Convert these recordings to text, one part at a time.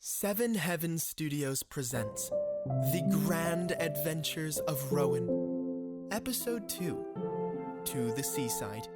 Seven Heavens Studios presents The Grand Adventures of Rowan, Episode 2, To the Seaside.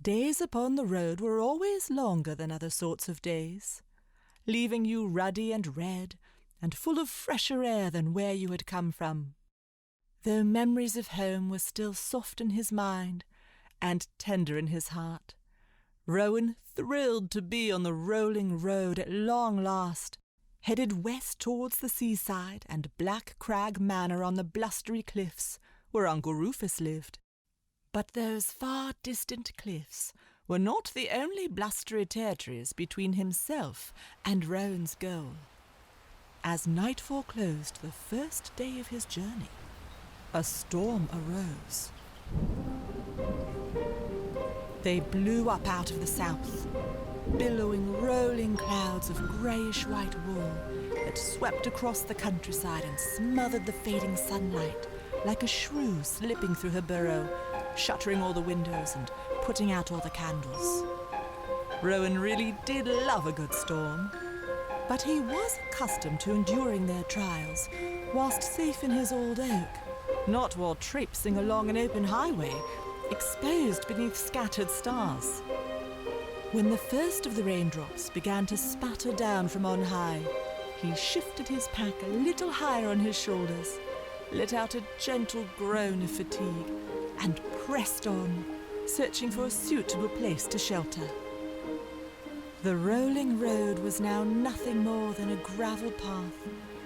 Days upon the road were always longer than other sorts of days, leaving you ruddy and red and full of fresher air than where you had come from. Though memories of home were still soft in his mind and tender in his heart, Rowan thrilled to be on the rolling road at long last, headed west towards the seaside and Black Crag Manor on the blustery cliffs where Uncle Rufus lived. But those far distant cliffs were not the only blustery territories between himself and Rowan's goal. As nightfall closed the first day of his journey, a storm arose. They blew up out of the south, billowing rolling clouds of greyish-white wool that swept across the countryside and smothered the fading sunlight like a shrew slipping through her burrow, shuttering all the windows and putting out all the candles. Rowan really did love a good storm, but he was accustomed to enduring their trials whilst safe in his old oak, not while traipsing along an open highway, exposed beneath scattered stars. When the first of the raindrops began to spatter down from on high, he shifted his pack a little higher on his shoulders, let out a gentle groan of fatigue, and pressed on, searching for a suitable place to shelter. The rolling road was now nothing more than a gravel path,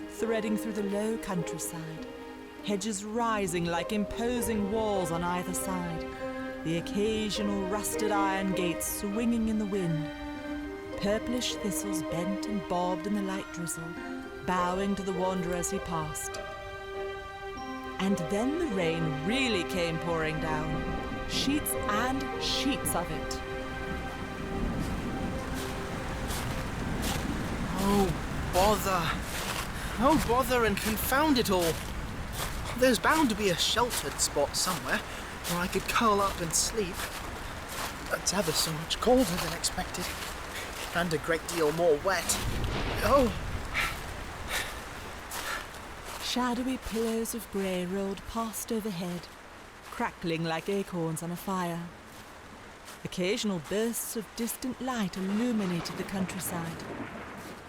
threading through the low countryside, hedges rising like imposing walls on either side, the occasional rusted iron gates swinging in the wind. Purplish thistles bent and bobbed in the light drizzle, bowing to the wanderer as he passed. And then the rain really came pouring down, sheets and sheets of it. Oh, bother. Oh, bother and confound it all. There's bound to be a sheltered spot somewhere where I could curl up and sleep. It's ever so much colder than expected, and a great deal more wet. Oh! Shadowy pillows of grey rolled past overhead, crackling like acorns on a fire. Occasional bursts of distant light illuminated the countryside.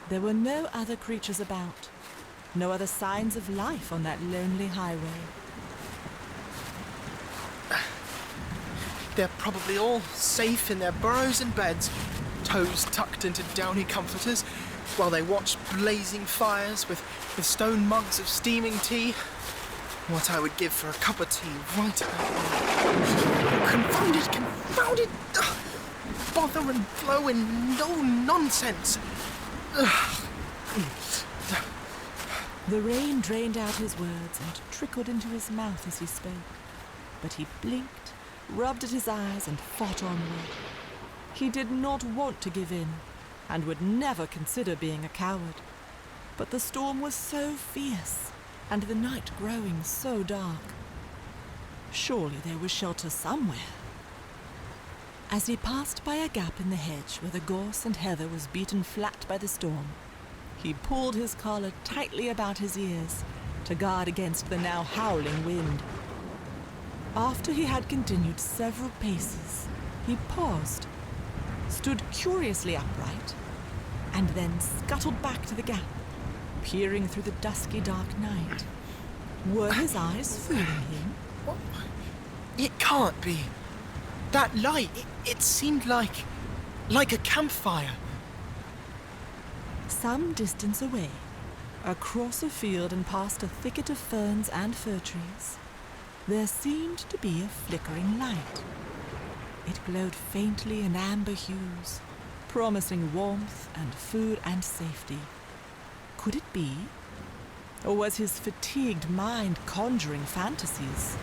There were no other creatures about, no other signs of life on that lonely highway. They're probably all safe in their burrows and beds, toes tucked into downy comforters, while they watch blazing fires with stone mugs of steaming tea. What I would give for a cup of tea right about now. Confounded! Bother and blow and no nonsense. The rain drained out his words and trickled into his mouth as he spoke, but he blinked, rubbed at his eyes and fought onward. He did not want to give in, and would never consider being a coward. But the storm was so fierce, and the night growing so dark. Surely there was shelter somewhere. As he passed by a gap in the hedge where the gorse and heather was beaten flat by the storm, he pulled his collar tightly about his ears to guard against the now howling wind. After he had continued several paces, he paused, stood curiously upright, and then scuttled back to the gap, peering through the dusky dark night. Were his eyes fooling him? It can't be. That light, it seemed like a campfire. Some distance away, across a field and past a thicket of ferns and fir trees, there seemed to be a flickering light. It glowed faintly in amber hues, promising warmth and food and safety. Could it be? Or was his fatigued mind conjuring fantasies?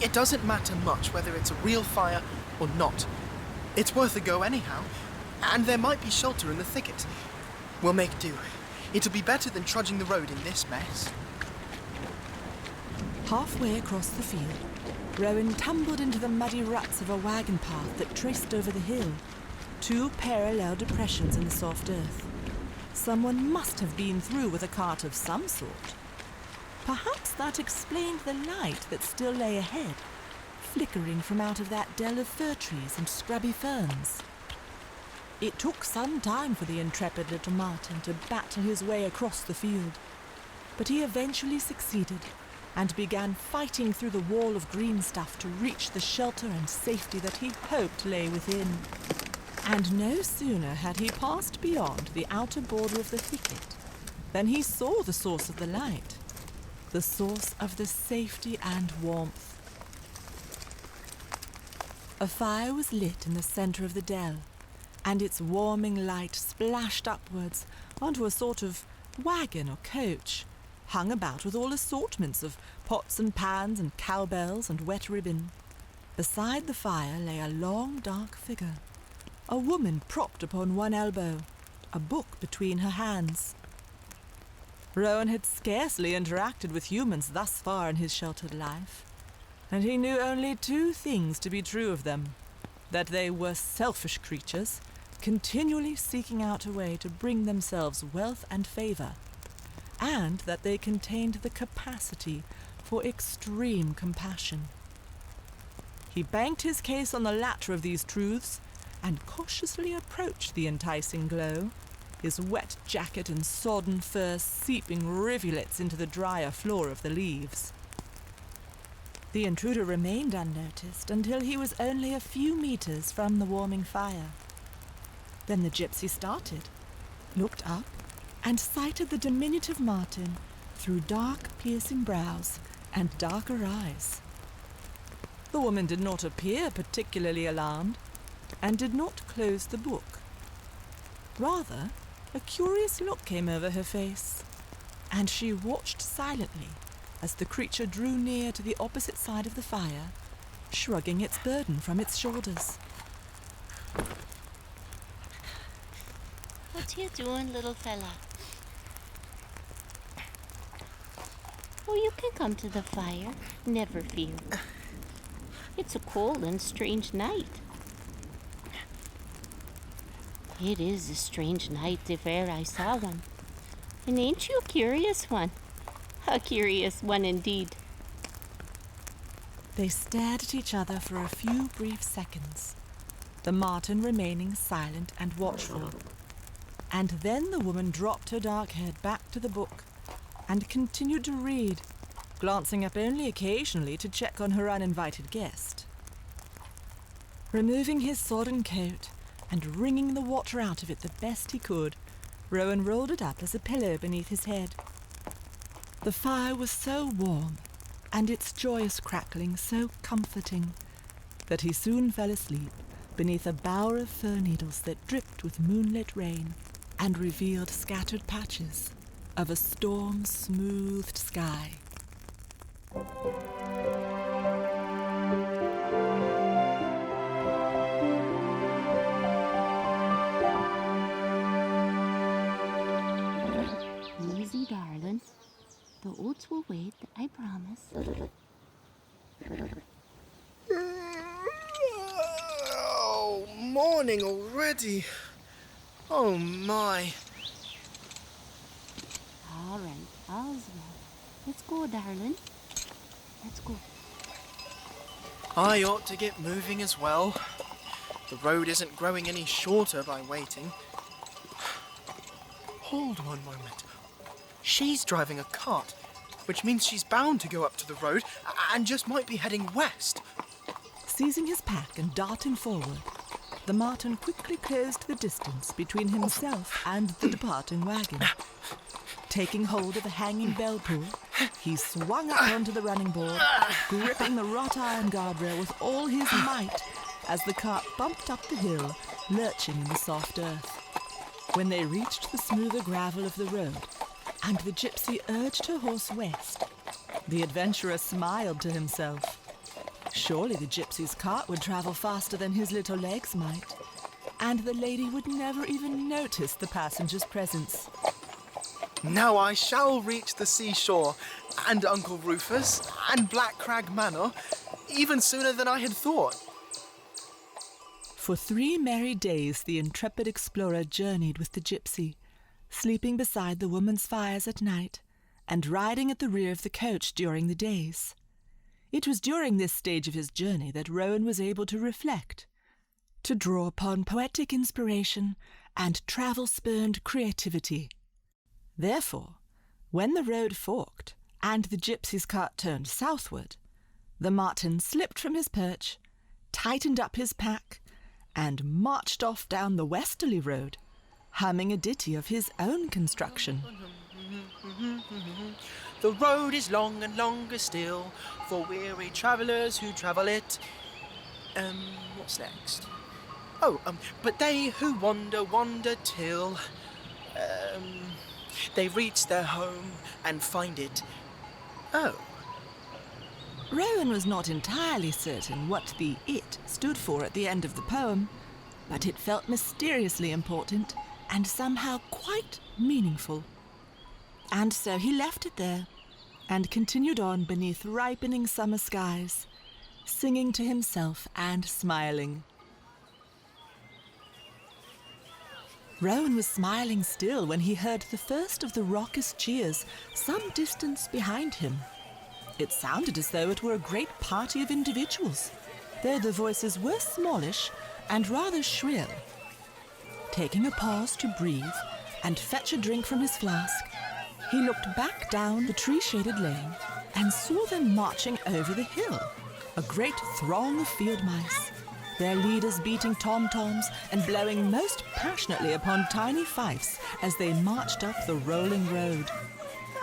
It doesn't matter much whether it's a real fire or not. It's worth a go anyhow, and there might be shelter in the thicket. We'll make do. It'll be better than trudging the road in this mess. Halfway across the field, Rowan tumbled into the muddy ruts of a wagon path that traced over the hill, 2 parallel depressions in the soft earth. Someone must have been through with a cart of some sort. Perhaps that explained the light that still lay ahead, flickering from out of that dell of fir trees and scrubby ferns. It took some time for the intrepid little Marten to battle his way across the field, but he eventually succeeded and began fighting through the wall of green stuff to reach the shelter and safety that he hoped lay within. And no sooner had he passed beyond the outer border of the thicket than he saw the source of the light, the source of the safety and warmth. A fire was lit in the center of the dell, and its warming light splashed upwards onto a sort of wagon or coach, hung about with all assortments of pots and pans and cowbells and wet ribbon. Beside the fire lay a long, dark figure, a woman propped upon one elbow, a book between her hands. Rowan had scarcely interacted with humans thus far in his sheltered life, and he knew only 2 things to be true of them: that they were selfish creatures, continually seeking out a way to bring themselves wealth and favor, and that they contained the capacity for extreme compassion. He banked his case on the latter of these truths and cautiously approached the enticing glow, his wet jacket and sodden fur seeping rivulets into the drier floor of the leaves. The intruder remained unnoticed until he was only a few meters from the warming fire. Then the gypsy started, looked up, and sighted the diminutive Marten through dark, piercing brows and darker eyes. The woman did not appear particularly alarmed, and did not close the book. Rather, a curious look came over her face, and she watched silently as the creature drew near to the opposite side of the fire, shrugging its burden from its shoulders. What you doing, little fella? Oh, you can come to the fire. Never fear. It's a cold and strange night. It is a strange night if e'er I saw one. And ain't you a curious one? A curious one indeed. They stared at each other for a few brief seconds, the Marten remaining silent and watchful. And then the woman dropped her dark head back to the book and continued to read, glancing up only occasionally to check on her uninvited guest. Removing his sodden coat and wringing the water out of it the best he could, Rowan rolled it up as a pillow beneath his head. The fire was so warm, and its joyous crackling so comforting, that he soon fell asleep beneath a bower of fir needles that dripped with moonlit rain and revealed scattered patches of a storm-smoothed sky. Easy, darling. The oats will wait, I promise. Oh, morning already. Oh, my. All right, all's well. Let's go, darling. Let's go. I ought to get moving as well. The road isn't growing any shorter by waiting. Hold one moment. She's driving a cart, which means she's bound to go up to the road and just might be heading west. Seizing his pack and darting forward, the Marten quickly closed the distance between himself and the departing wagon. Taking hold of the hanging bell pull, he swung up onto the running board, gripping the wrought iron guardrail with all his might as the cart bumped up the hill, lurching in the soft earth. When they reached the smoother gravel of the road, and the gypsy urged her horse west, the adventurer smiled to himself. Surely the gypsy's cart would travel faster than his little legs might, and the lady would never even notice the passenger's presence. Now I shall reach the seashore, and Uncle Rufus, and Black Crag Manor, even sooner than I had thought. For 3 merry days the intrepid explorer journeyed with the gypsy, sleeping beside the woman's fires at night, and riding at the rear of the coach during the days. It was during this stage of his journey that Rowan was able to reflect, to draw upon poetic inspiration and travel-spurned creativity. Therefore, when the road forked and the gypsy's cart turned southward, the Marten slipped from his perch, tightened up his pack, and marched off down the westerly road, humming a ditty of his own construction. The road is long and longer still for weary travellers who travel it. What's next? But they who wander till they reach their home and find it. Oh. Rowan was not entirely certain what the "it" stood for at the end of the poem, but it felt mysteriously important and somehow quite meaningful. And so he left it there and continued on beneath ripening summer skies, singing to himself and smiling. Rowan was smiling still when he heard the first of the raucous cheers some distance behind him. It sounded as though it were a great party of individuals, though the voices were smallish and rather shrill. Taking a pause to breathe and fetch a drink from his flask, he looked back down the tree-shaded lane and saw them marching over the hill, a great throng of field mice, their leaders beating tom-toms and blowing most passionately upon tiny fifes as they marched up the rolling road.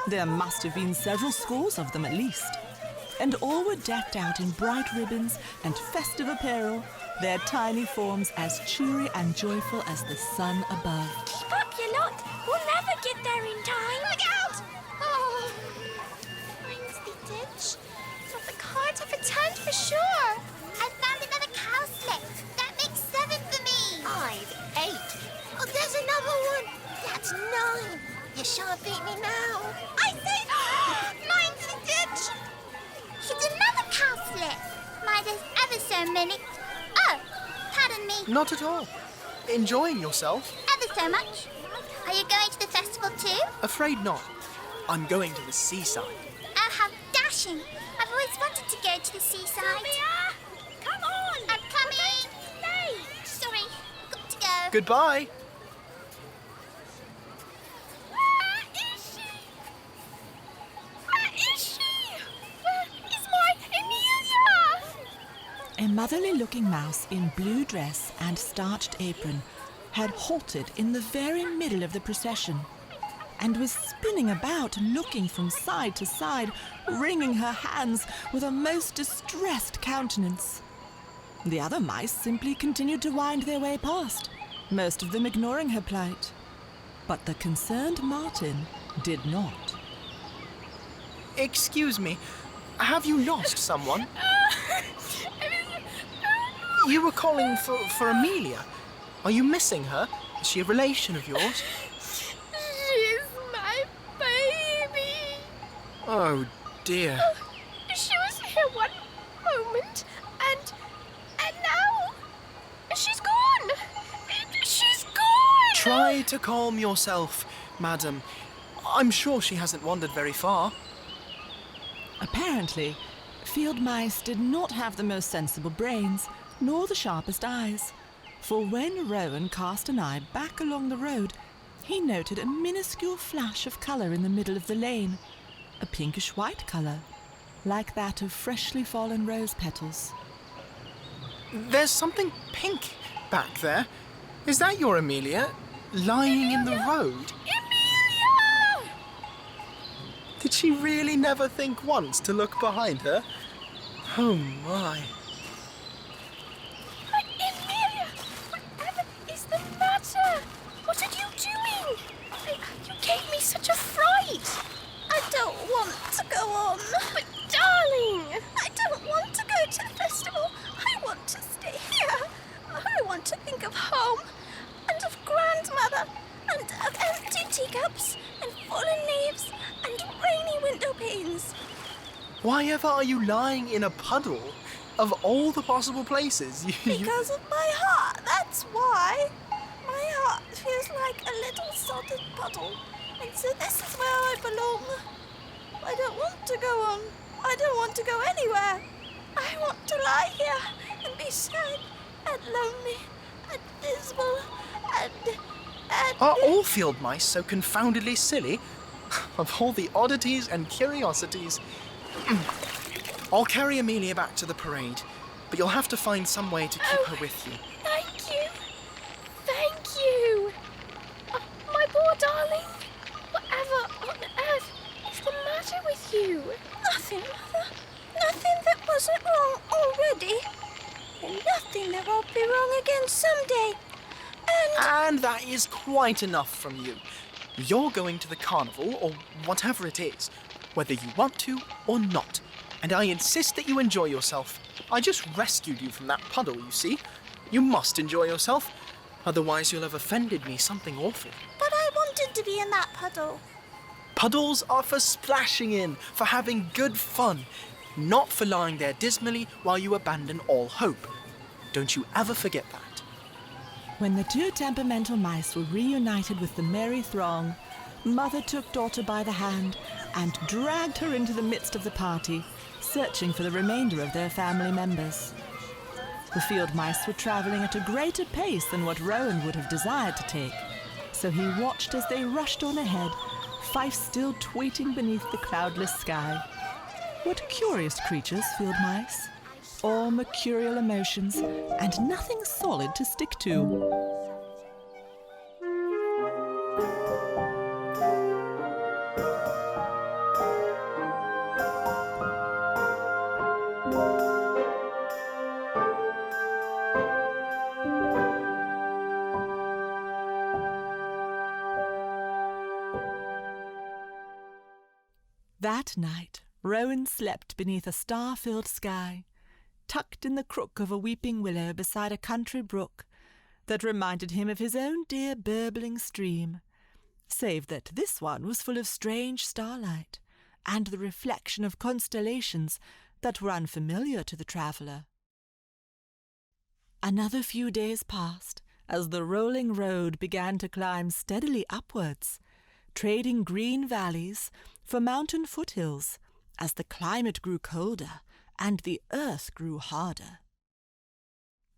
There must have been several scores of them at least, and all were decked out in bright ribbons and festive apparel, their tiny forms as cheery and joyful as the sun above. Keep up, you lot! We'll never get there in time! Look out! Oh, finds the ditch. But the cards have returned for sure. I found another cowslip. That makes 7 for me. I've 8. Oh, there's another one. That's 9. You shan't beat me now. I say, mine's the ditch. It's another cowslip. Mine has ever so many. Oh, pardon me. Not at all. Enjoying yourself? Ever so much. Are you going to the festival too? Afraid not. I'm going to the seaside. Oh, how dashing. I've always wanted to go to the seaside. Sylvia! Come on! I'm coming! Late! Sorry, got to go. Goodbye. Where is she? Where is she? Where is my Amelia? A motherly-looking mouse in blue dress and starched apron had halted in the very middle of the procession and was spinning about, looking from side to side, wringing her hands with a most distressed countenance. The other mice simply continued to wind their way past, most of them ignoring her plight. But the concerned Marten did not. Excuse me, have you lost someone? You were calling for Amelia. Are you missing her? Is she a relation of yours? She's my baby. Oh, dear. She was here one moment, and now she's gone. She's gone. Try to calm yourself, madam. I'm sure she hasn't wandered very far. Apparently, field mice did not have the most sensible brains, nor the sharpest eyes. For when Rowan cast an eye back along the road, he noted a minuscule flash of colour in the middle of the lane, a pinkish-white colour, like that of freshly fallen rose petals. there's something pink back there. Is that your Amelia, lying in the road? Amelia! Did she really never think once to look behind her? Oh my. Amelia! Whatever is the matter? What are you doing? You gave me such a fright. I don't want to go on. But darling! I don't want to go to the festival. I want to stay here. I want to think of home, and of grandmother, and of empty teacups, and fallen leaves, and rainy window panes. Why ever are you lying in a puddle? Of all the possible places, Because of my heart, that's why. My heart feels like a little sodded puddle, and so this is where I belong. I don't want to go on. I don't want to go anywhere. I want to lie here and be sad and lonely and dismal and... Are all field mice so confoundedly silly? Of all the oddities and curiosities. I'll carry Amelia back to the parade, but you'll have to find some way to keep her with you. Thank you. Thank you. My poor darling. Whatever on earth is the matter with you? Nothing, Mother. Nothing that wasn't wrong already. And nothing that won't be wrong again someday. And that is quite enough from you. You're going to the carnival, or whatever it is, whether you want to or not. And I insist that you enjoy yourself. I just rescued you from that puddle, you see. You must enjoy yourself. Otherwise you'll have offended me something awful. But I wanted to be in that puddle. Puddles are for splashing in, for having good fun, not for lying there dismally while you abandon all hope. Don't you ever forget that. When the two temperamental mice were reunited with the merry throng, Mother took daughter by the hand and dragged her into the midst of the party, searching for the remainder of their family members. The field mice were travelling at a greater pace than what Rowan would have desired to take, so he watched as they rushed on ahead, Fife still tweeting beneath the cloudless sky. What curious creatures, field mice. All mercurial emotions, and nothing solid to stick to. That night, Rowan slept beneath a star-filled sky, tucked in the crook of a weeping willow beside a country brook that reminded him of his own dear burbling stream, save that this one was full of strange starlight and the reflection of constellations that were unfamiliar to the traveller. Another few days passed as the rolling road began to climb steadily upwards, trading green valleys for mountain foothills as the climate grew colder and the earth grew harder.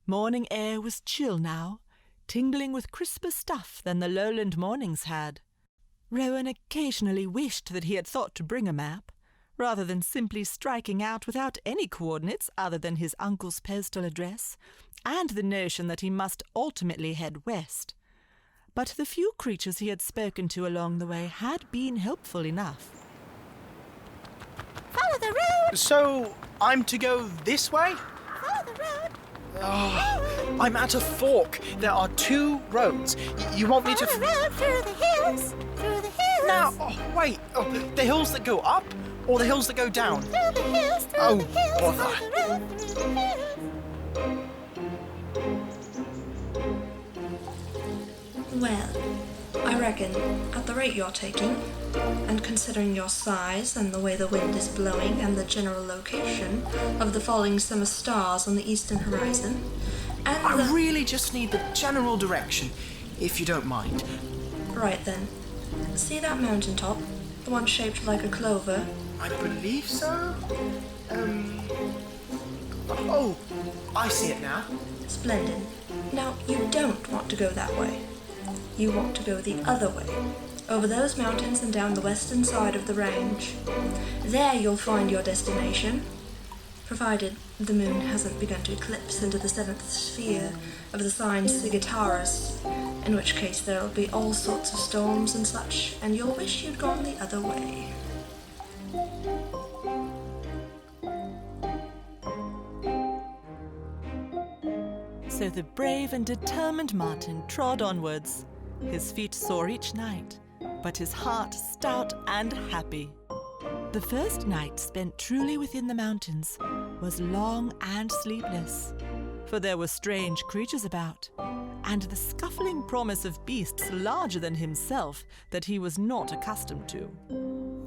Morning air was chill now, tingling with crisper stuff than the lowland mornings had. Rowan occasionally wished that he had thought to bring a map, rather than simply striking out without any coordinates other than his uncle's postal address and the notion that he must ultimately head west. But the few creatures he had spoken to along the way had been helpful enough. Follow the road! So, I'm to go this way? Follow the road! Oh, I'm at a fork. There are two roads. You want me to... Follow the road through the hills! Through the hills! Now, wait. The hills that go up or the hills that go down? Through the hills! Through Oh, the hills! bother. Follow the road through the hills! Well, I reckon, at the rate you're taking, and considering your size and the way the wind is blowing and the general location of the falling summer stars on the eastern horizon, and I really just need the general direction, if you don't mind. Right then. See that mountaintop? The one shaped like a clover? I believe so. Oh, I see it now. Splendid. Now, you don't want to go that way. You want to go the other way, over those mountains and down the western side of the range. There you'll find your destination. provided the moon hasn't begun to eclipse into the seventh sphere of the sign Sagittarius, in which case there'll be all sorts of storms and such, and you'll wish you'd gone the other way. So the brave and determined Marten trod onwards, his feet sore each night, but his heart stout and happy. The first night spent truly within the mountains was long and sleepless, for there were strange creatures about, and the scuffling promise of beasts larger than himself that he was not accustomed to.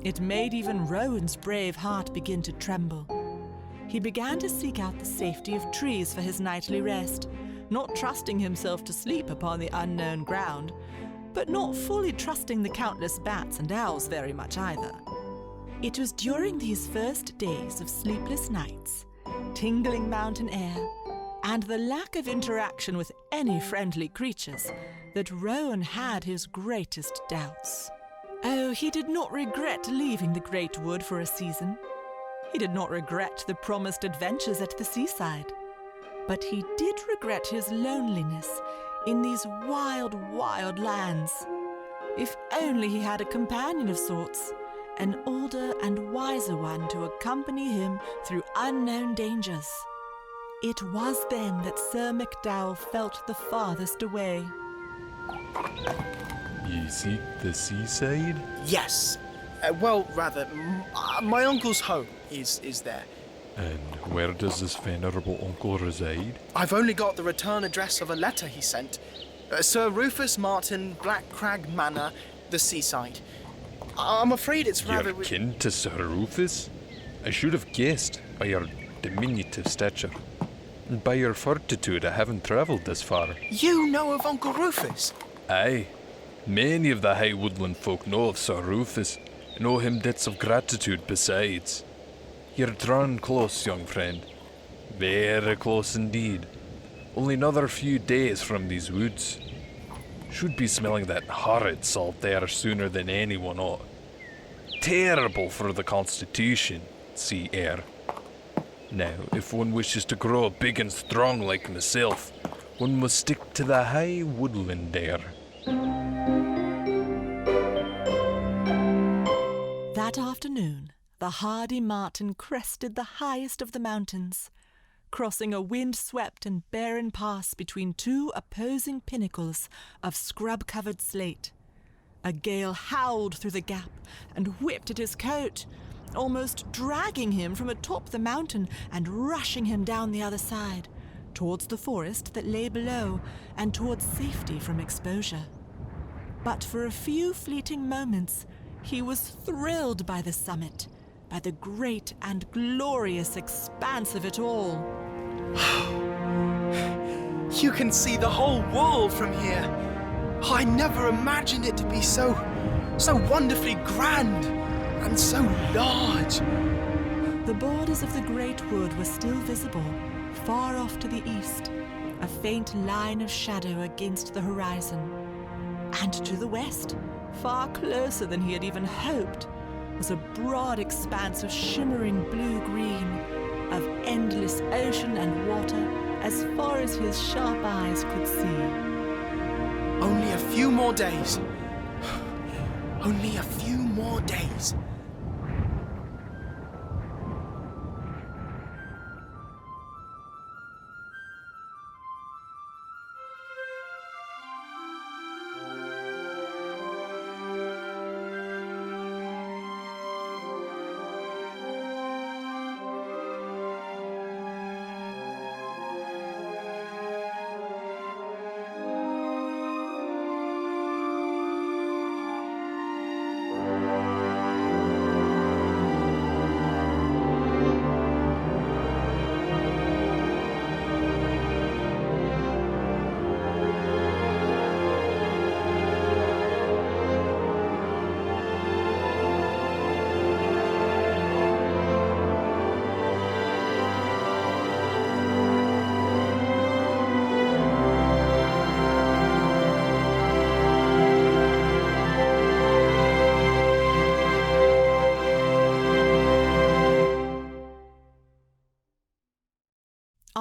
It made even Rowan's brave heart begin to tremble. He began to seek out the safety of trees for his nightly rest, not trusting himself to sleep upon the unknown ground, but not fully trusting the countless bats and owls very much either. It was during these first days of sleepless nights, tingling mountain air, and the lack of interaction with any friendly creatures that Rowan had his greatest doubts. Oh, he did not regret leaving the great wood for a season. He did not regret the promised adventures at the seaside. But he did regret his loneliness in these wild, wild lands. If only he had a companion of sorts, an older and wiser one to accompany him through unknown dangers. It was then that Sir MacDowell felt the farthest away. Ye seek the seaside? Yes. My uncle's home is there. And where does this venerable uncle reside? I've only got the return address of a letter he sent. Sir Rufus Marten, Black Crag Manor, the Seaside. I'm afraid it's rather... You're kin to Sir Rufus? I should have guessed by your diminutive stature. And by your fortitude, I haven't travelled this far. You know of Uncle Rufus? Aye. Many of the high woodland folk know of Sir Rufus, and owe him debts of gratitude besides. You're drawn close, young friend. Very close indeed. Only another few days from these woods. Should be smelling that horrid salt air sooner than anyone ought. Terrible for the constitution, sea air. Now, if one wishes to grow big and strong like myself, one must stick to the high woodland air. That afternoon, the hardy Marten crested the highest of the mountains, crossing a wind-swept and barren pass between two opposing pinnacles of scrub-covered slate. A gale howled through the gap and whipped at his coat, almost dragging him from atop the mountain and rushing him down the other side, towards the forest that lay below and towards safety from exposure. But for a few fleeting moments, he was thrilled by the summit, by the great and glorious expanse of it all. You can see the whole world from here. I never imagined it to be so wonderfully grand and so large. The borders of the great wood were still visible, far off to the east, a faint line of shadow against the horizon. And to the west, far closer than he had even hoped, was a broad expanse of shimmering blue-green, of endless ocean and water as far as his sharp eyes could see. Only a few more days. Only a few more days.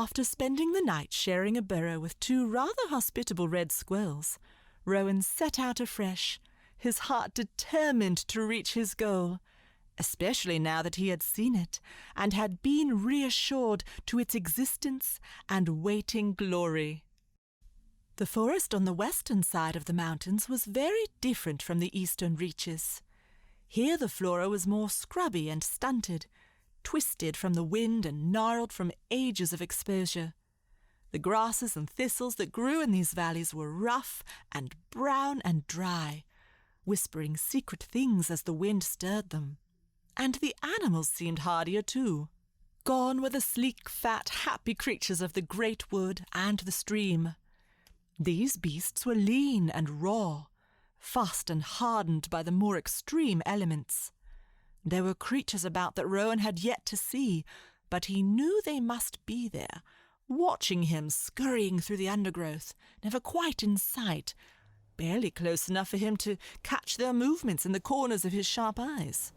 After spending the night sharing a burrow with 2 rather hospitable red squirrels, Rowan set out afresh, his heart determined to reach his goal, especially now that he had seen it and had been reassured to its existence and waiting glory. The forest on the western side of the mountains was very different from the eastern reaches. Here the flora was more scrubby and stunted, twisted from the wind and gnarled from ages of exposure. The grasses and thistles that grew in these valleys were rough and brown and dry, whispering secret things as the wind stirred them. And the animals seemed hardier too. Gone were the sleek, fat, happy creatures of the great wood and the stream. These beasts were lean and raw, fast and hardened by the more extreme elements. There were creatures about that Rowan had yet to see, but he knew they must be there, watching him scurrying through the undergrowth, never quite in sight, barely close enough for him to catch their movements in the corners of his sharp eyes.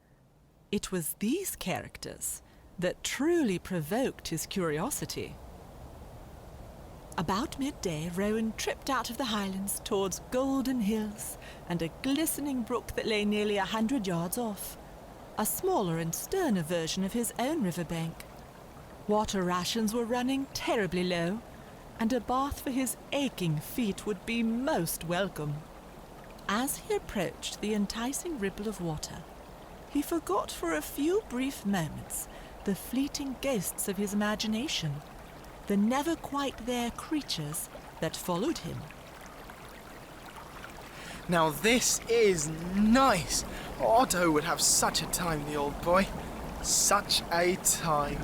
It was these characters that truly provoked his curiosity. About midday, Rowan tripped out of the highlands towards golden hills and a glistening brook that lay nearly 100 yards off, a smaller and sterner version of his own riverbank. Water rations were running terribly low, and a bath for his aching feet would be most welcome. As he approached the enticing ripple of water, he forgot for a few brief moments the fleeting ghosts of his imagination, the never-quite-there creatures that followed him. Now this is nice. Otto would have such a time, the old boy. Such a time.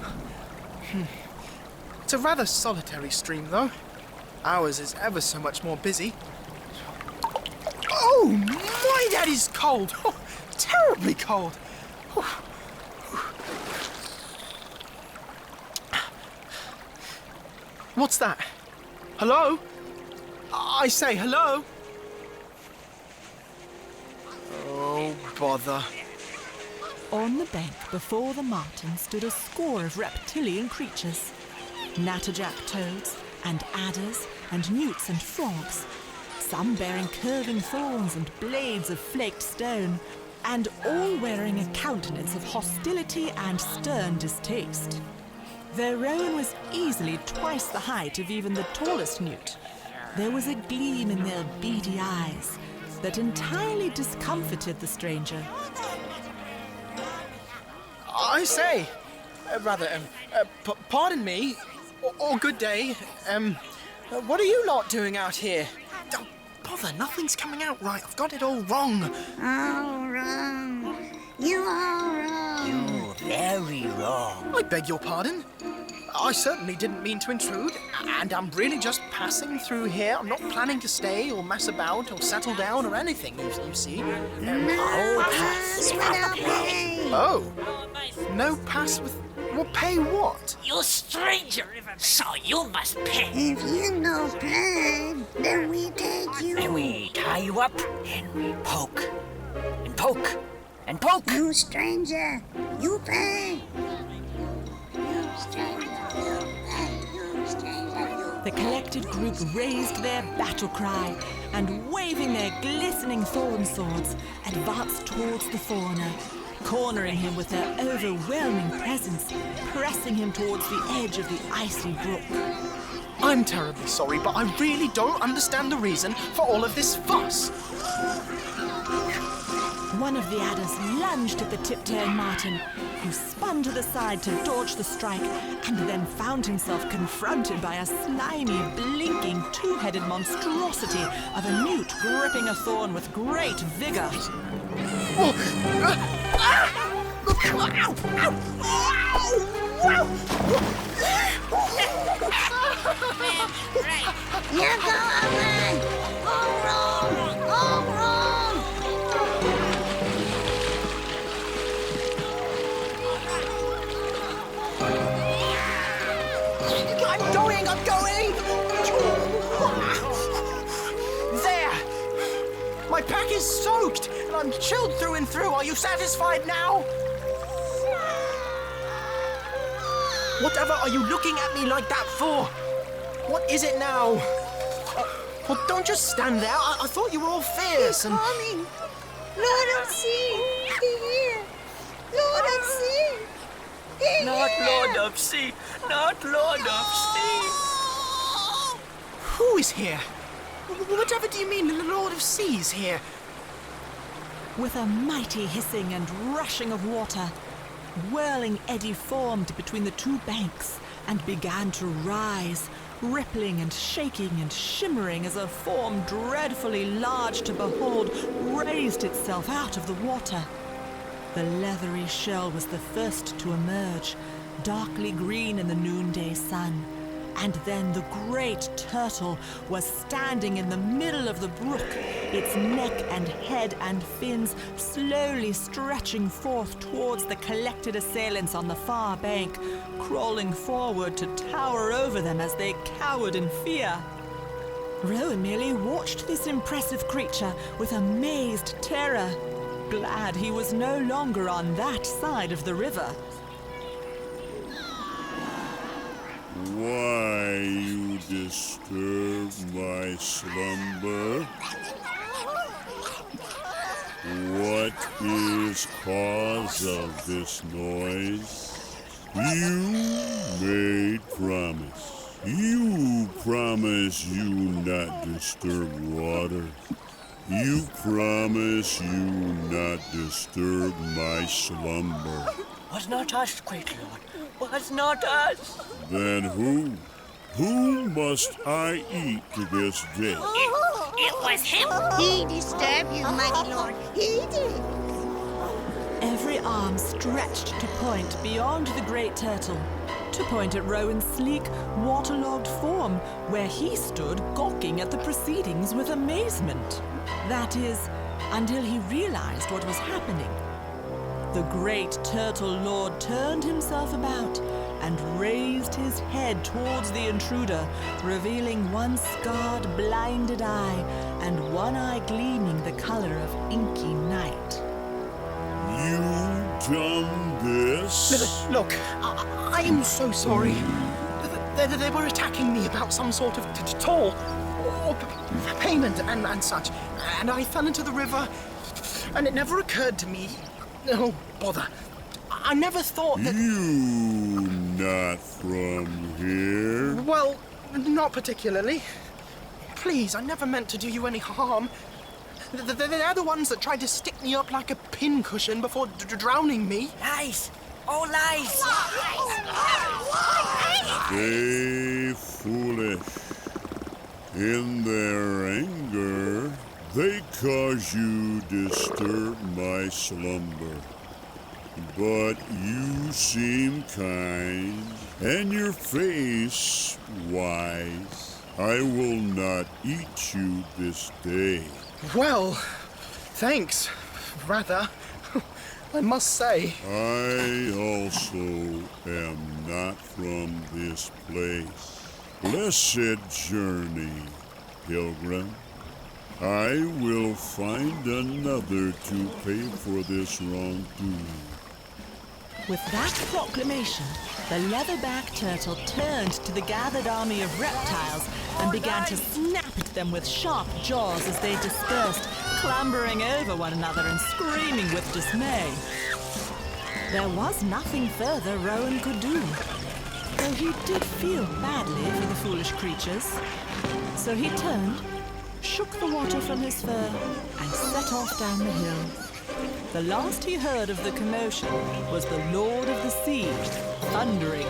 It's a rather solitary stream, though. Ours is ever so much more busy. Oh, my, that is cold. Oh, terribly cold. What's that? Hello? I say hello? Oh, bother. On the bank before the Marten stood a score of reptilian creatures, natterjack toads and adders and newts and frogs, some bearing curving thorns and blades of flaked stone, and all wearing a countenance of hostility and stern distaste. Though Rowan was easily twice the height of even the tallest newt, there was a gleam in their beady eyes that entirely discomfited the stranger. I say, pardon me, or good day, what are you lot doing out here? Oh, bother, nothing's coming out right. I've got it all wrong. All wrong. You are wrong. You're very wrong. I beg your pardon. I certainly didn't mean to intrude, and I'm really just passing through here. I'm not planning to stay or mess about or settle down or anything, you see. No pass without pay. Oh, no pass with... Well, pay what? You're a stranger, so you must pay. If you no pay, then we take you. And we tie you up, and we poke, and poke, and poke. You stranger, you pay. You stranger, you pay. You stranger, you The collected group raised their battle cry and, waving their glistening thorn swords, advanced towards the foreigner, cornering him with their overwhelming presence, pressing him towards the edge of the icy brook. I'm terribly sorry, but I really don't understand the reason for all of this fuss. One of the adders lunged at the tiptoeing Marten, who spun to the side to dodge the strike, and then found himself confronted by a slimy, blinking, two-headed monstrosity of a newt gripping a thorn with great vigour. You go away! All wrong! All wrong! I'm going! There! My pack is soaked, and I'm chilled through and through. Are you satisfied now? Whatever are you looking at me like that for? What is it now? Well, don't just stand there. I thought you were all fierce and... Coming! Lord of Sea! Here! Lord of Sea! Here! Not Lord of Sea! Not Lord of Sea! Who is here? Whatever do you mean the Lord of Seas here? With a mighty hissing and rushing of water, a whirling eddy formed between the two banks and began to rise, rippling and shaking and shimmering as a form dreadfully large to behold raised itself out of the water. The leathery shell was the first to emerge, darkly green in the noonday sun. And then the great turtle was standing in the middle of the brook, its neck and head and fins slowly stretching forth towards the collected assailants on the far bank, crawling forward to tower over them as they cowered in fear. Rowan merely watched this impressive creature with amazed terror, glad he was no longer on that side of the river. Why you disturb my slumber? What is cause of this noise? You made promise. You promise you not disturb water. You promise you not disturb my slumber. Was not us, great lord. Was not us. Then who? Who must I eat this day? It was him. He disturbed you, mighty lord. He did. Every arm stretched to point beyond the great turtle, to point at Rowan's sleek, waterlogged form, where he stood gawking at the proceedings with amazement. That is, until he realized what was happening. The great turtle lord turned himself about and raised his head towards the intruder, revealing one scarred, blinded eye and one eye gleaming the color of inky night. You done this? Look, I am so sorry. They were attacking me about some sort of toll or payment and such, and I fell into the river, and it never occurred to me. Oh, bother. I never thought that... You not from here? Well, not particularly. Please, I never meant to do you any harm. They're the ones that tried to stick me up like a pincushion before drowning me. Lies. Oh, lies. They foolish. In their anger, they cause you disturb my slumber. But you seem kind, and your face wise. I will not eat you this day. Well, thanks. Rather, I must say. I also am not from this place. Blessed journey, pilgrim. I will find another to pay for this wrongdoing. With that proclamation, the leatherback turtle turned to the gathered army of reptiles and began to snap at them with sharp jaws as they dispersed, clambering over one another and screaming with dismay. There was nothing further Rowan could do, though he did feel badly for the foolish creatures. So he turned, shook the water from his fur, and set off down the hill. The last he heard of the commotion was the Lord of the Sea, thundering.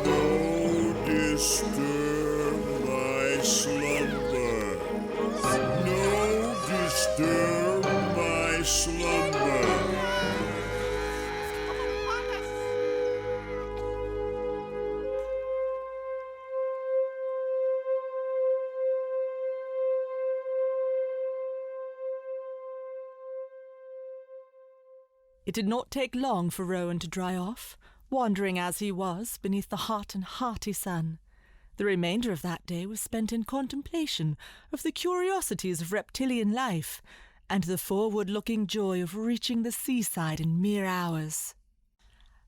No disturb my slumber. No disturb my slumber. It did not take long for Rowan to dry off, wandering as he was beneath the hot and hearty sun. The remainder of that day was spent in contemplation of the curiosities of reptilian life and the forward-looking joy of reaching the seaside in mere hours.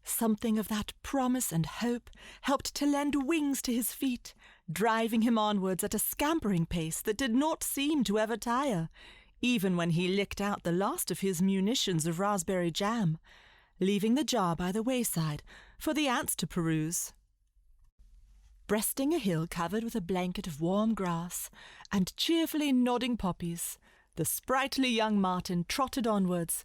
Something of that promise and hope helped to lend wings to his feet, driving him onwards at a scampering pace that did not seem to ever tire, even when he licked out the last of his munitions of raspberry jam, leaving the jar by the wayside for the ants to peruse. Breasting a hill covered with a blanket of warm grass and cheerfully nodding poppies, the sprightly young Marten trotted onwards,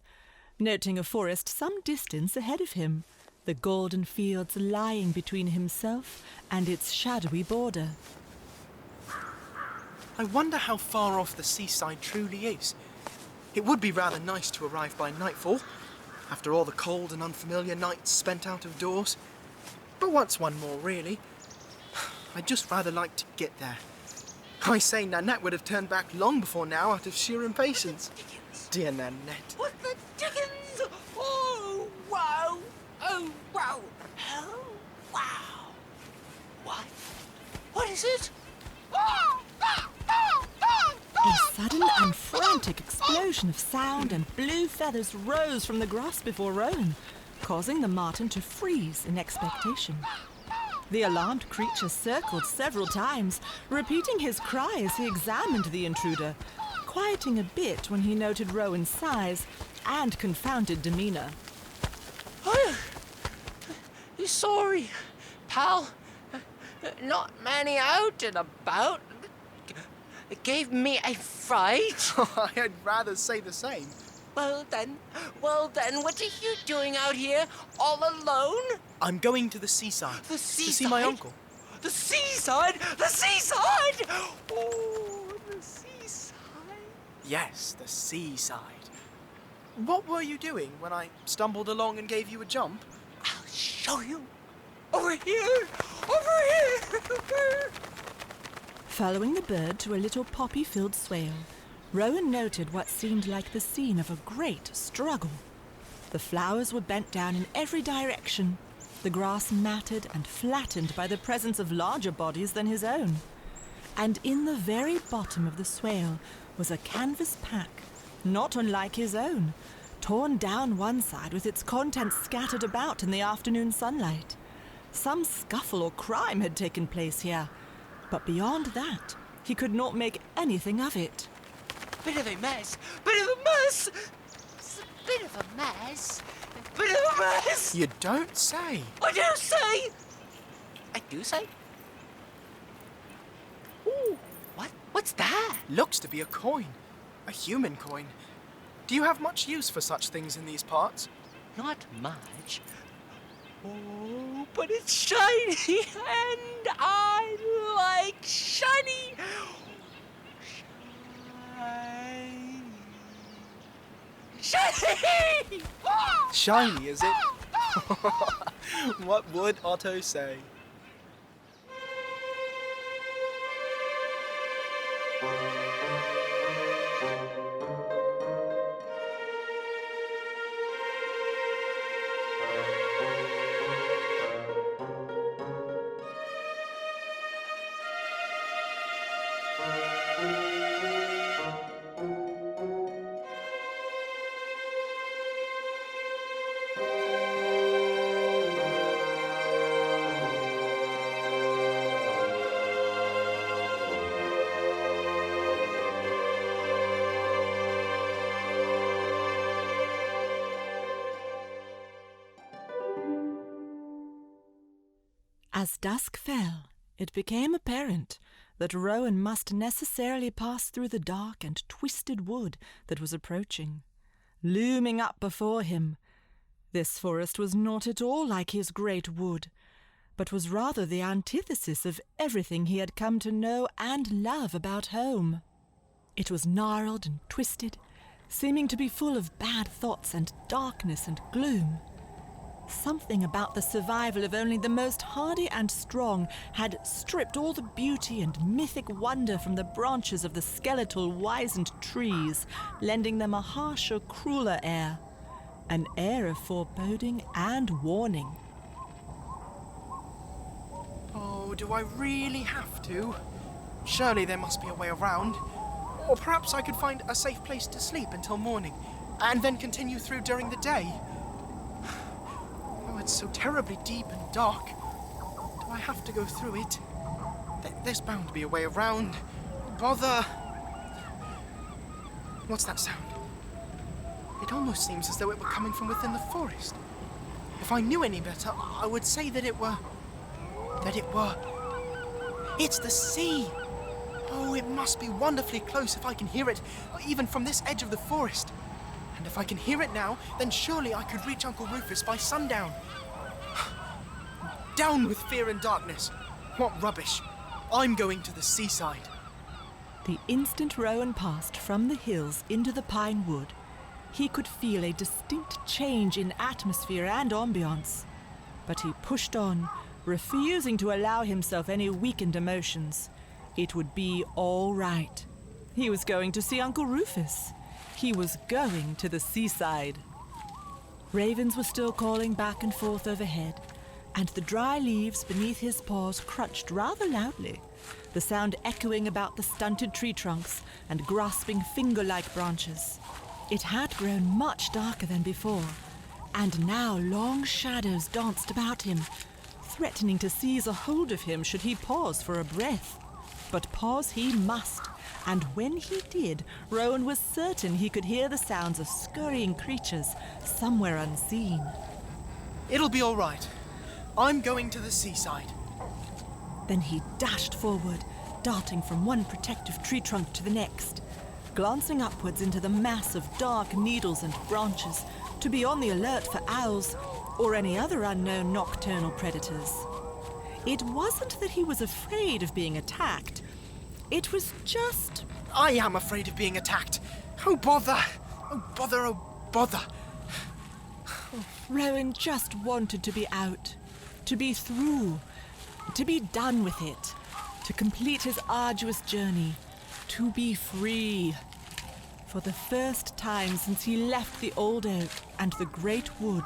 noting a forest some distance ahead of him, the golden fields lying between himself and its shadowy border. I wonder how far off the seaside truly is. It would be rather nice to arrive by nightfall, after all the cold and unfamiliar nights spent out of doors. But what's one more, really? I'd just rather like to get there. I say Nanette would have turned back long before now out of sheer impatience. Dear Nanette. What the dickens? Oh, wow. Oh, wow. Oh, wow. What? What is it? A sudden and frantic explosion of sound and blue feathers rose from the grass before Rowan, causing the Marten to freeze in expectation. The alarmed creature circled several times, repeating his cry as he examined the intruder, quieting a bit when he noted Rowan's size and confounded demeanour. Oh, sorry, pal. Not many out and about. It gave me a fright. I'd rather say the same. Well then, what are you doing out here, all alone? I'm going to the seaside. The seaside? To see my uncle. The seaside? The seaside! Oh, the seaside. Yes, the seaside. What were you doing when I stumbled along and gave you a jump? I'll show you. Over here! Over here! Following the bird to a little poppy-filled swale, Rowan noted what seemed like the scene of a great struggle. The flowers were bent down in every direction, the grass matted and flattened by the presence of larger bodies than his own. And in the very bottom of the swale was a canvas pack, not unlike his own, torn down one side with its contents scattered about in the afternoon sunlight. Some scuffle or crime had taken place here, but beyond that, he could not make anything of it. Bit of a mess! Bit of a mess! It's a bit of a mess! Bit of a mess! You don't say. I do say! I do say? Ooh, what's that? Looks to be a coin. A human coin. Do you have much use for such things in these parts? Not much. Oh, but it's shiny, and I like shiny. Shiny! Shiny, is it? What would Otto say? As dusk fell, it became apparent that Rowan must necessarily pass through the dark and twisted wood that was approaching. Looming up before him, this forest was not at all like his great wood, but was rather the antithesis of everything he had come to know and love about home. It was gnarled and twisted, seeming to be full of bad thoughts and darkness and gloom. Something about the survival of only the most hardy and strong had stripped all the beauty and mythic wonder from the branches of the skeletal, wizened trees, lending them a harsher, crueler air, an air of foreboding and warning. Oh, do I really have to? Surely there must be a way around. Or perhaps I could find a safe place to sleep until morning, and then continue through during the day. Oh, it's so terribly deep and dark. Do I have to go through it? There's bound to be a way around. Bother! What's that sound? It almost seems as though it were coming from within the forest. If I knew any better, I would say that it were... It's the sea! Oh, it must be wonderfully close if I can hear it, even from this edge of the forest. And if I can hear it now, then surely I could reach Uncle Rufus by sundown. Down with fear and darkness! What rubbish! I'm going to the seaside. The instant Rowan passed from the hills into the pine wood, he could feel a distinct change in atmosphere and ambience. But he pushed on, refusing to allow himself any weakened emotions. It would be all right. He was going to see Uncle Rufus. He was going to the seaside. Ravens were still calling back and forth overhead, and the dry leaves beneath his paws crunched rather loudly, the sound echoing about the stunted tree trunks and grasping finger-like branches. It had grown much darker than before, and now long shadows danced about him, threatening to seize a hold of him should he pause for a breath. But pause he must, and when he did, Rowan was certain he could hear the sounds of scurrying creatures somewhere unseen. It'll be all right. I'm going to the seaside. Then he dashed forward, darting from one protective tree trunk to the next, glancing upwards into the mass of dark needles and branches to be on the alert for owls or any other unknown nocturnal predators. It wasn't that he was afraid of being attacked. It was just... I am afraid of being attacked. Oh, bother! Oh, bother, oh, bother! Rowan just wanted to be out, to be through, to be done with it, to complete his arduous journey, to be free. For the first time since he left the old oak and the great wood,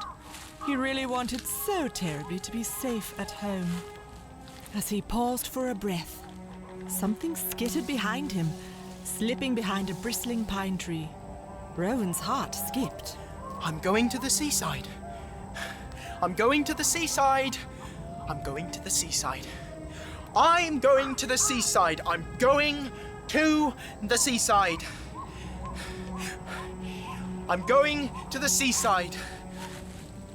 he really wanted so terribly to be safe at home. As he paused for a breath, something skittered behind him, slipping behind a bristling pine tree. Rowan's heart skipped. I'm going to the seaside. I'm going to the seaside. I'm going to the seaside. I'm going to the seaside. I'm going to the seaside. I'm going to the seaside.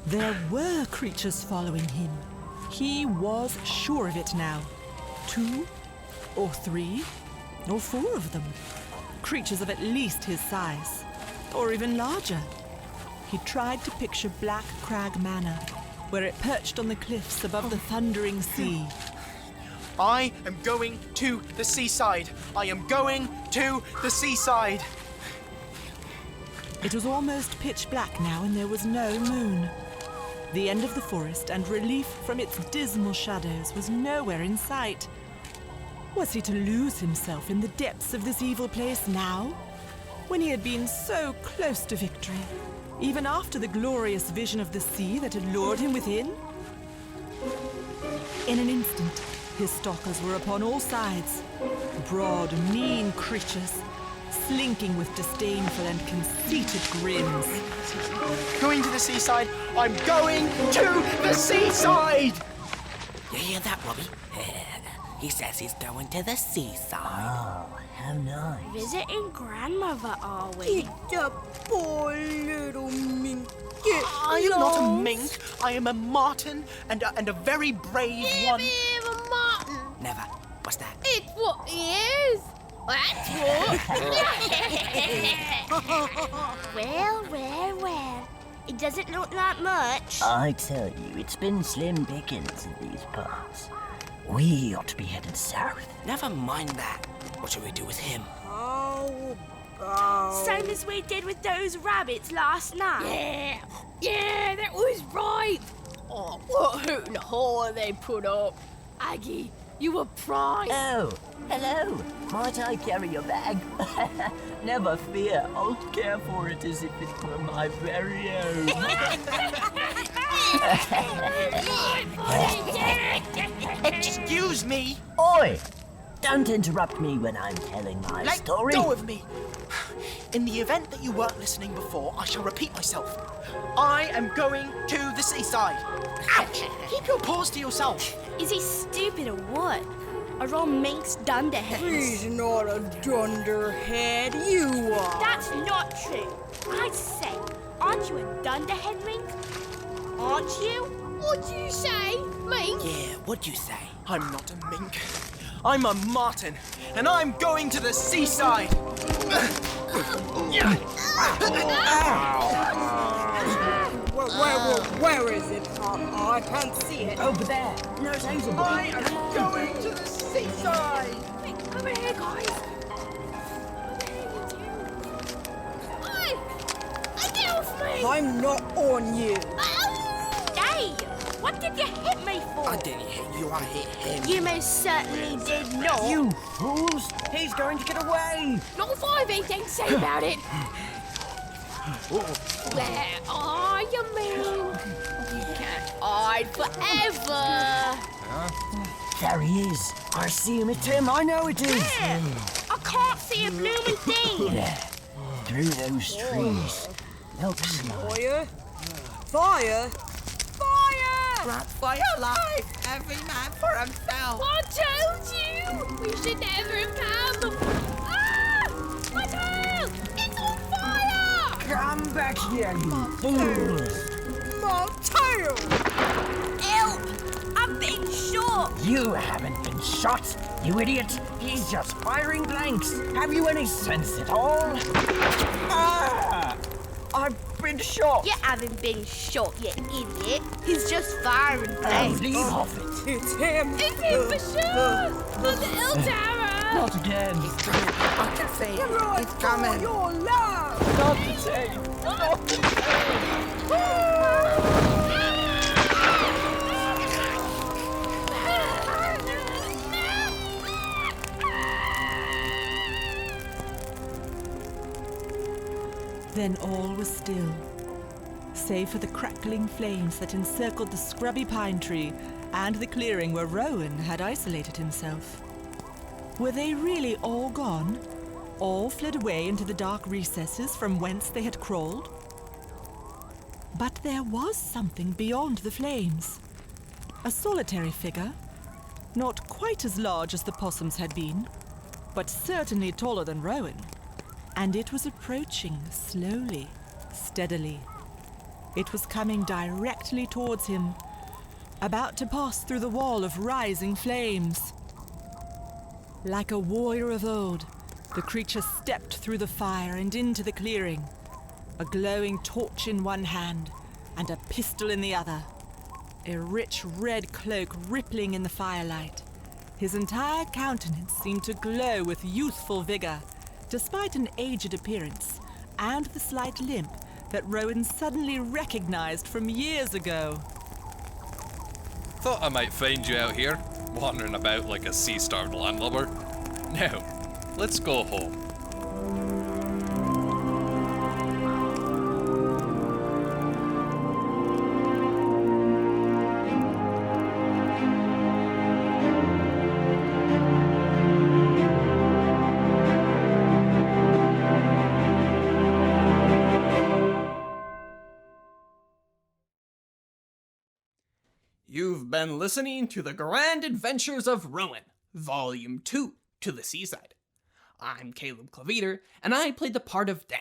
There were creatures following him. He was sure of it now. 2 or 3 or 4 of them. Creatures of at least his size, or even larger. He tried to picture Black Crag Manor, where it perched on the cliffs above the thundering sea. I am going to the seaside. I am going to the seaside. It was almost pitch black now, and there was no moon. The end of the forest and relief from its dismal shadows was nowhere in sight. Was he to lose himself in the depths of this evil place now, when he had been so close to victory, even after the glorious vision of the sea that had lured him within? In an instant, his stalkers were upon all sides, broad, mean creatures, slinking with disdainful and conceited grins. Going to the seaside. I'm going to the seaside! You hear that, Robbie? He says he's going to the seaside. Oh, how nice. Visiting grandmother, are we? It's a poor little mink. I am not a mink. I am a marten, and a very brave one. A marten. Never. What's that? It's what he is. That's what. Well. It doesn't look like much. I tell you, it's been slim pickings in these parts. We ought to be headed south. Never mind that. What shall we do with him? Same as we did with those rabbits last night. Yeah, that was right. Oh, what a hoot and haw they put up. Aggie, you were prime. Oh, hello. Might I carry your bag? Never fear. I'll care for it as if it were my very own. Excuse me. Oi! Don't interrupt me when I'm telling my Let story. go of me! In the event that you weren't listening before, I shall repeat myself. I am going to the seaside. Ouch! Keep your paws to yourself. Is he stupid or what? Are all minks dunderheads? He's not a dunderhead, you are. That's not true. I say, aren't you a dunderhead, mink? Aren't you? What'd you say, mink? Yeah, what'd you say? I'm not a mink. I'm a marten, and I'm going to the seaside. Where is it? I can't see it. Over there. No, it's Hazel. I am going to the seaside. Over here, guys. Over here, you two. Oi! Get off me! I'm not on you. Hey, what did you hit me for? I didn't hit you, I hit him. You most certainly did not. You fools! He's going to get away! Not if I've anything to say about it. Where are you, mink? You can't hide forever. There he is. I see him. It's him. I know it is. Where? I can't see a blooming thing. Yeah. Through those trees. Looks like. Fire! Fire! Fire! Grab for your life, every man for himself. I told you! We should never have come before. Ah! My tail! It's on fire! Come back here, you fools! My tail! Help! I've been shot. You haven't been shot, you idiot! He's just firing blanks! Have you any sense at all? Ah! I've been shot! You haven't been shot, you idiot. He's just firing Oh, blanks. leave off it! It's him! It's him for sure! The little tower! Not again! I can see him. He's coming. Your love! Not the same! Not the same! Then all was still, save for the crackling flames that encircled the scrubby pine tree and the clearing where Rowan had isolated himself. Were they really all gone? All fled away into the dark recesses from whence they had crawled? But there was something beyond the flames. A solitary figure, not quite as large as the possums had been, but certainly taller than Rowan. And it was approaching slowly, steadily. It was coming directly towards him, about to pass through the wall of rising flames. Like a warrior of old, the creature stepped through the fire and into the clearing, a glowing torch in one hand and a pistol in the other, a rich red cloak rippling in the firelight. His entire countenance seemed to glow with youthful vigor, despite an aged appearance and the slight limp that Rowan suddenly recognized from years ago. Thought I might find you out here, wandering about like a sea-starved landlubber. Now, let's go home. You've been listening to the Grand Adventures of Rowan, Volume 2, To the Seaside. I'm Caleb Cleveter, and I played the part of Dan.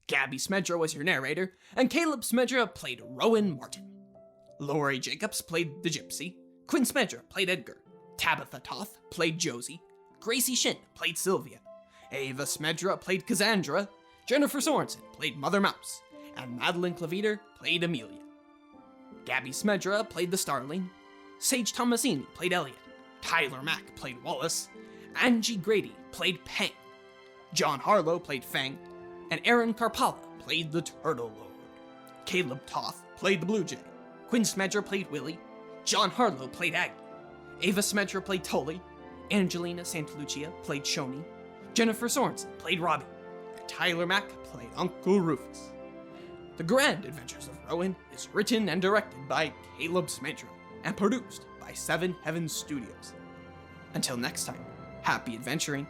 Gabby Smedra was your narrator, and Caleb Smedra played Rowan Marten. Laurie Jacobs played the Gypsy, Quinn Smedra played Edgar, Tabitha Toth played Josie, Gracie Shin played Sylvia, Ava Smedra played Cassandra, Jennifer Sorensen played Mother Mouse, and Madeline Cleveter played Amelia. Gabby Smedra played the Starling, Sage Tomasini played Elliot, Tyler Mack played Wallace, Angie Grady played Pang, John Harlow played Fang, and Aaron Karpala played the Turtle Lord. Caleb Toth played the Blue Jay, Quinn Smedra played Willie, John Harlow played Aggie, Ava Smedra played Tully, Angelina Santalucia played Shoni, Jennifer Sorensen played Robbie, and Tyler Mack played Uncle Rufus. The Grand Adventures of Rowan is written and directed by Caleb Smedra and produced by Seven Heavens Studios. Until next time, Happy adventuring.